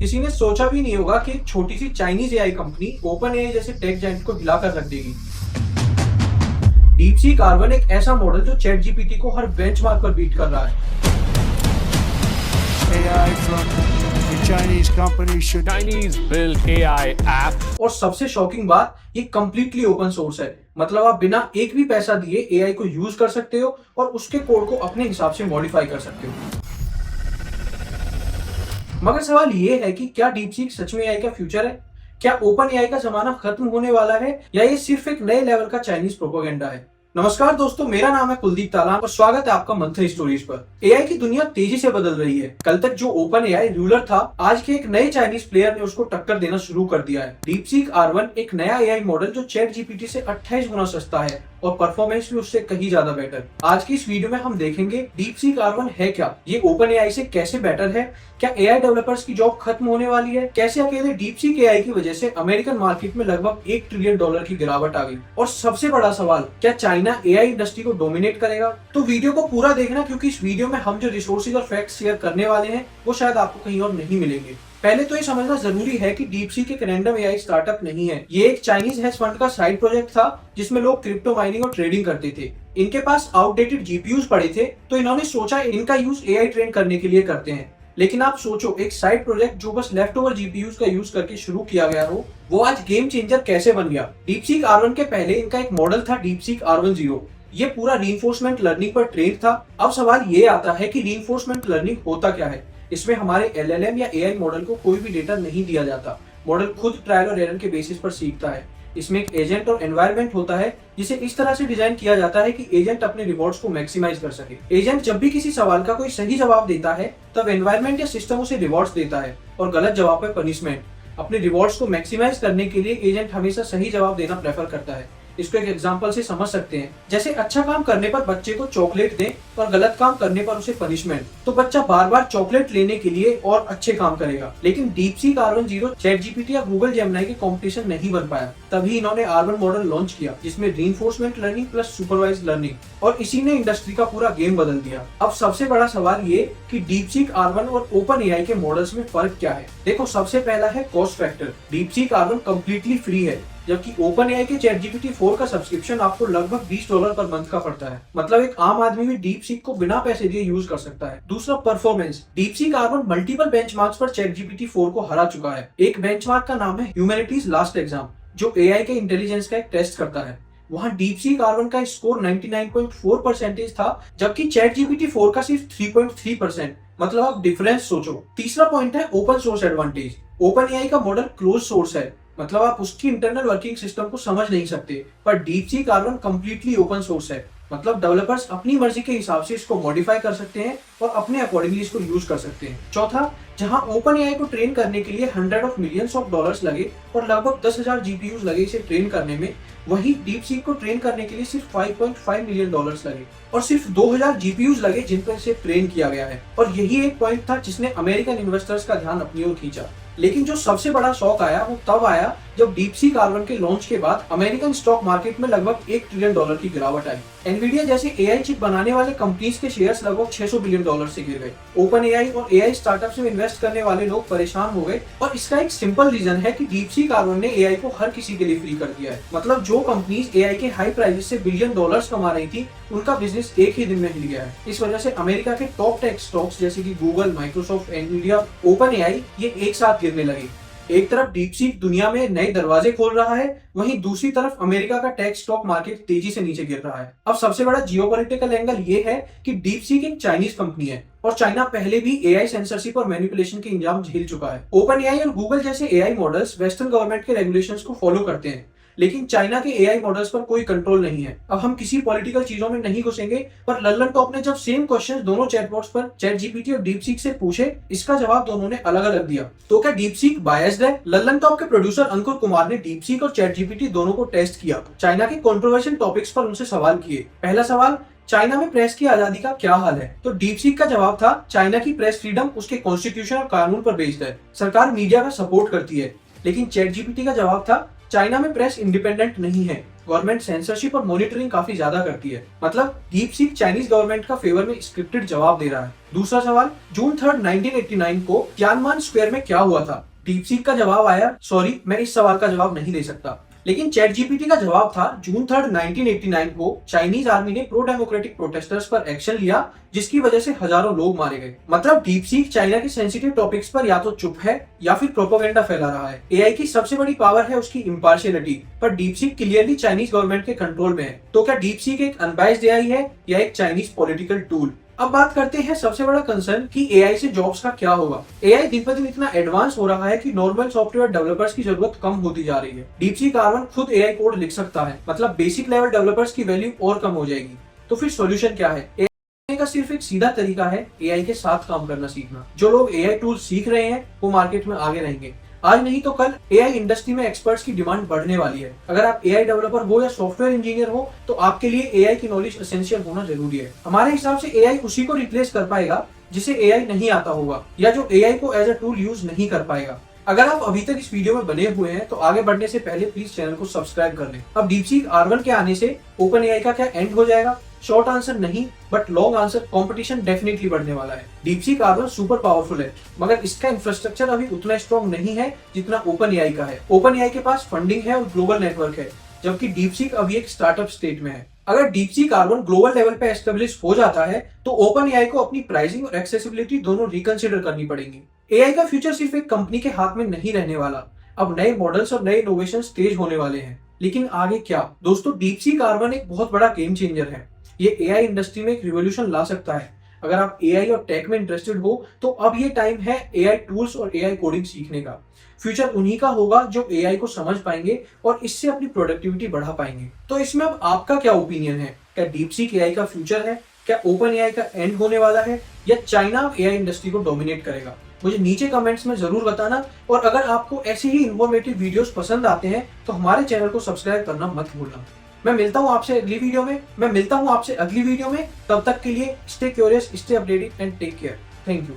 किसी ने सोचा भी नहीं होगा कि एक छोटी सी Chinese AI company Open AI जैसे टेक जायंट को हिलाकर रख देगी। डीपसीक R1 एक ऐसा मॉडल जो चैट जीपीटी को हर बेंचमार्क पर बीट कर रहा है। AI from a Chinese company should Chinese built AI app. और सबसे शॉकिंग बात, ये कंप्लीटली ओपन सोर्स है। मतलब आप बिना एक भी पैसा दिए एआई को यूज कर सकते हो और उसके कोड को अपने हिसाब से मॉडिफाई कर सकते हो। मगर सवाल ये है कि क्या डीपसीक सच में एआई का फ्यूचर है? क्या ओपन एआई का जमाना खत्म होने वाला है या ये सिर्फ एक नए लेवल का चाइनीज प्रोपेगेंडा है? नमस्कार दोस्तों, मेरा नाम है कुलदीप तालान और स्वागत है आपका मंथन स्टोरीज पर। एआई की दुनिया तेजी से बदल रही है। कल तक जो ओपन एआई रूलर था, आज के एक नए चाइनीज प्लेयर ने उसको टक्कर देना शुरू कर दिया है। डीपसीक R1 एक नया एआई मॉडल जो चैट जीपीटी से 28 गुना सस्ता है और परफॉर्मेंस भी उससे कहीं ज्यादा बेटर। आज की इस वीडियो में हम देखेंगे डीपसीक R1 है क्या, ये ओपन एआई से कैसे बेटर है, क्या एआई डेवलपर्स की जॉब खत्म होने वाली है, कैसे अकेले डीपसीक एआई की वजह से अमेरिकन मार्केट में लगभग $1 ट्रिलियन की गिरावट आ गई, और सबसे बड़ा सवाल, क्या चाइना एआई इंडस्ट्री को डोमिनेट करेगा? तो वीडियो को पूरा देखना, क्योंकि इस वीडियो में हम जो रिसोर्सेज और फैक्ट्स शेयर करने वाले हैं वो शायद आपको कहीं और नहीं मिलेंगे। पहले तो ये समझना जरूरी है कि डीपसीक एक रैंडम एआई स्टार्टअप नहीं है। ये एक चाइनीज हेज फंड का साइड प्रोजेक्ट था जिसमें लोग क्रिप्टो माइनिंग और ट्रेडिंग करते थे। इनके पास आउटडेटेड जीपीयूज पड़े थे, तो इन्होंने सोचा इनका यूज एआई ट्रेन करने के लिए करते हैं। लेकिन आप सोचो, एक साइड प्रोजेक्ट जो बस लेफ्ट ओवर जीपीयूज का यूज करके शुरू किया गया हो, वो आज गेम चेंजर कैसे बन गया? डीपसीक R1 के पहले इनका एक मॉडल था डीपसीक R1 Zero। ये पूरा रीइंफोर्समेंट लर्निंग पर ट्रेन था। अब सवाल ये आता है कि रीइंफोर्समेंट लर्निंग होता क्या है? इसमें हमारे LLM या एआई मॉडल को कोई भी डेटा नहीं दिया जाता। मॉडल खुद ट्रायल और एरर के बेसिस पर सीखता है। इसमें एक एजेंट और एनवायरनमेंट होता है जिसे इस तरह से डिजाइन किया जाता है कि एजेंट अपने रिवॉर्ड्स को मैक्सिमाइज कर सके। एजेंट जब भी किसी सवाल का कोई सही जवाब देता है, तब एनवायरनमेंट या सिस्टम उसे रिवॉर्ड्स देता है, और गलत जवाब पर पनिशमेंट। अपने रिवॉर्ड्स को मैक्सिमाइज करने के लिए एजेंट हमेशा सही जवाब देना प्रेफर करता है। इसको एक एग्जांपल से समझ सकते हैं, जैसे अच्छा काम करने पर बच्चे को चॉकलेट दें और गलत काम करने पर उसे पनिशमेंट, तो बच्चा बार बार चॉकलेट लेने के लिए और अच्छे काम करेगा। लेकिन DeepSeek R1 Zero chat GPT या गूगल जेमिनी के कंपटीशन नहीं बन पाया। तभी इन्होंने R1 मॉडल लॉन्च किया जिसमें reinforcement learning plus supervised learning, और इसी ने इंडस्ट्री का पूरा गेम बदल दिया। अब सबसे बड़ा सवाल ये कि डीपसीक R1 और ओपन एआई के मॉडल्स में फर्क क्या है? देखो, सबसे पहला है cost factor. DeepSeek R1 completely free है, जबकि ओपन एआई के चैट जीपीटी 4 का सब्सक्रिप्शन आपको लगभग $20 पर मंथ का पड़ता है। मतलब एक आम आदमी भी डीपसीक को बिना पैसे दिए यूज कर सकता है। दूसरा, performance. DeepSeek R1 multiple benchmarks पर चैट जीपीटी 4 को हरा चुका है। एक बेंचमार्क का नाम है ह्यूमैनिटीज लास्ट एग्जाम, जो एआई के इंटेलिजेंस का एक टेस्ट करता है। वहां डीपसीक R1 का स्कोर 99.4% था, जबकि चैट जीपीटी 4 का सिर्फ 3.3%। मतलब आप डिफरेंस सोचो। तीसरा पॉइंट है open source advantage. Open AI का मॉडल क्लोज सोर्स है, मतलब आप उसकी इंटरनल वर्किंग सिस्टम को समझ नहीं सकते, पर DeepSeek R1 completely open source है। मतलब डेवलपर्स अपनी मर्जी के हिसाब से इसको मॉडिफाई कर सकते हैं और अपने अकॉर्डिंगली इसको यूज कर सकते हैं। चौथा, जहां ओपन एआई को ट्रेन करने के लिए $100 of millions लगे और लगभग 10,000 जीपीयूज लगे इसे ट्रेन करने में, वहीं डीपसीक को ट्रेन करने के लिए सिर्फ $5.5 million लगे और सिर्फ 2000 जीपीयूज लगे जिन पर इसे ट्रेन किया गया है। और यही एक पॉइंट था जिसने अमेरिकन इन्वेस्टर्स का ध्यान अपनी ओर खींचा। लेकिन जो सबसे बड़ा शॉक आया वो तब आया जब डीपसीक R1 के लॉन्च के बाद अमेरिकन स्टॉक मार्केट में लगभग $1 ट्रिलियन की गिरावट आई। एनवीडिया जैसे एआई चिप बनाने वाले कंपनीज के शेयर्स लगभग $600 बिलियन से गिर गए। ओपन एआई और एआई स्टार्टअप्स में इन्वेस्ट करने वाले लोग परेशान हो गए, और इसका एक सिंपल रीजन है कि डीपसीक R1 ने एआई को हर किसी के लिए फ्री कर दिया है। मतलब जो कंपनीज एआई के हाई प्राइसेस से $बिलियन कमा रही थी, उनका बिजनेस एक ही दिन में हिल गया है। इस वजह से अमेरिका के टॉप टेक स्टॉक्स जैसे कि Google, Microsoft, Nvidia, open AI, ये एक साथ गिरने लगे। एक तरफ डीपसीक दुनिया में नए दरवाजे खोल रहा है, वहीं दूसरी तरफ अमेरिका का टेक स्टॉक मार्केट तेजी से नीचे गिर रहा है। अब सबसे बड़ा जियोपॉलिटिकल एंगल ये है कि डीपसीक एक चाइनीज कंपनी है और चाइना पहले भी एआई सेंसरशिप और मैनिपुलेशन के इंजाम झेल चुका है। ओपन एआई और गूगल जैसे एआई मॉडल्स वेस्टर्न गवर्नमेंट के रेगुलेशंस को फॉलो करते हैं, लेकिन चाइना के एआई मॉडल्स पर कोई कंट्रोल नहीं है। अब हम किसी पॉलिटिकल चीजों में नहीं घुसेंगे, पर लल्लन टॉप ने जब सेम क्वेश्चंस दोनों चैटबॉट्स पर चैट जीपीटी और डीपसीक से पूछे, इसका जवाब दोनों ने अलग अलग दिया। तो क्या डीपसीक बायस्ड है? लल्लन टॉप के प्रोड्यूसर अंकुर कुमार ने डीपसीक और चैट जीपीटी दोनों को टेस्ट किया, चाइना के कंट्रोवर्शियल टॉपिक्स पर उनसे सवाल किए। पहला सवाल, चाइना में प्रेस की आजादी का क्या हाल है? तो डीपसीक का जवाब था, चाइना की प्रेस फ्रीडम उसके कॉन्स्टिट्यूशन और कानून पर बेस्ड है, सरकार मीडिया का सपोर्ट करती है। लेकिन चैट जीपीटी का जवाब था, चाइना में प्रेस इंडिपेंडेंट नहीं है, गवर्नमेंट सेंसरशिप और मॉनिटरिंग काफी ज्यादा करती है। मतलब डीप सीक चाइनीज गवर्नमेंट का फेवर में स्क्रिप्टेड जवाब दे रहा है। दूसरा सवाल, जून 3, 1989 को तियाननमेन स्क्वायर में क्या हुआ था? डीप सीक का जवाब आया, सॉरी मैं इस सवाल का जवाब नहीं दे सकता। लेकिन चैट जीपीटी का जवाब था, जून 3, 1989 को चाइनीज आर्मी ने प्रो डेमोक्रेटिक प्रोटेस्टर्स पर एक्शन लिया, जिसकी वजह से हजारों लोग मारे गए। मतलब डीप सीक चाइना के सेंसिटिव टॉपिक्स पर या तो चुप है या फिर प्रोपेगेंडा फैला रहा है। एआई की सबसे बड़ी पावर है उसकी इम्पार्शियलिटी, पर deep seek clearly Chinese government के कंट्रोल में है। तो क्या डीप सीक एक अनबायस्ड एआई है या एक चाइनीज पॉलिटिकल टूल? अब बात करते हैं सबसे बड़ा कंसर्न कि एआई से जॉब्स का क्या होगा। एआई दिन पर दिन इतना एडवांस हो रहा है कि नॉर्मल सॉफ्टवेयर डेवलपर्स की जरूरत कम होती जा रही है। डीपसीक R1 खुद एआई कोड लिख सकता है, मतलब बेसिक लेवल डेवलपर्स की वैल्यू और कम हो जाएगी। तो फिर सॉल्यूशन क्या है? एआई का सिर्फ एक सीधा तरीका है एआई के साथ काम करना सीखना। जो लोग एआई टूल सीख रहे हैं वो मार्केट में आगे रहेंगे। आज नहीं तो कल एआई इंडस्ट्री में एक्सपर्ट्स की डिमांड बढ़ने वाली है। अगर आप एआई डेवलपर हो या सॉफ्टवेयर इंजीनियर हो तो आपके लिए एआई की नॉलेज एसेंशियल होना जरूरी है। हमारे हिसाब से एआई उसी को रिप्लेस कर पाएगा जिसे एआई नहीं आता होगा या जो एआई को एज अ टूल यूज नहीं कर पाएगा। अगर आप अभी तक इस वीडियो में बने हुए हैं तो आगे बढ़ने से पहले प्लीज चैनल को सब्सक्राइब कर लें। अब डीपसीक R1 के आने से ओपन एआई का क्या एंड हो जाएगा? शॉर्ट आंसर नहीं, but long answer, competition definitely बढ़ने वाला है। डीपसीक R1 सुपर पावरफुल है, मगर इसका इंफ्रास्ट्रक्चर अभी उतना स्ट्रॉन्ग नहीं है जितना ओपन एआई का है। ओपन एआई के पास फंडिंग है और ग्लोबल नेटवर्क है, जबकि डीपसीक अभी एक स्टार्टअप स्टेट में है। अगर डीपसीक R1 ग्लोबल लेवल पे एस्टेब्लिश हो जाता है तो ओपन एआई को अपनी प्राइसिंग और एक्सेसिबिलिटी दोनों रिकंसिडर करनी पड़ेंगी। एआई का फ्यूचर सिर्फ एक कंपनी के हाथ में नहीं रहने वाला। अब नए मॉडल्स और नए इनोवेशन तेज होने वाले हैं। लेकिन आगे क्या? दोस्तों, डीपसीक R1 एक बहुत बड़ा गेम चेंजर है। ये एआई इंडस्ट्री में एक रिवॉल्यूशन ला सकता है। अगर आप एआई और टेक में इंटरेस्टेड हो तो अब ये टाइम है एआई टूल्स और एआई कोडिंग सीखने का। फ्यूचर उन्हीं का होगा जो एआई को समझ पाएंगे और इससे अपनी प्रोडक्टिविटी बढ़ा पाएंगे। तो इसमें अब आपका क्या ओपिनियन है? क्या डीपसीक एआई का फ्यूचर है? क्या ओपन एआई का एंड होने वाला है या चाइना एआई इंडस्ट्री को डोमिनेट करेगा? मुझे नीचे कमेंट्स में जरूर बताना। और अगर आपको ऐसे ही इन्फॉर्मेटिव वीडियोस पसंद आते हैं तो हमारे चैनल को सब्सक्राइब करना मत भूलना। मैं मिलता हूं आपसे अगली वीडियो में। तब तक के लिए stay curious, stay updated and take care. Thank you.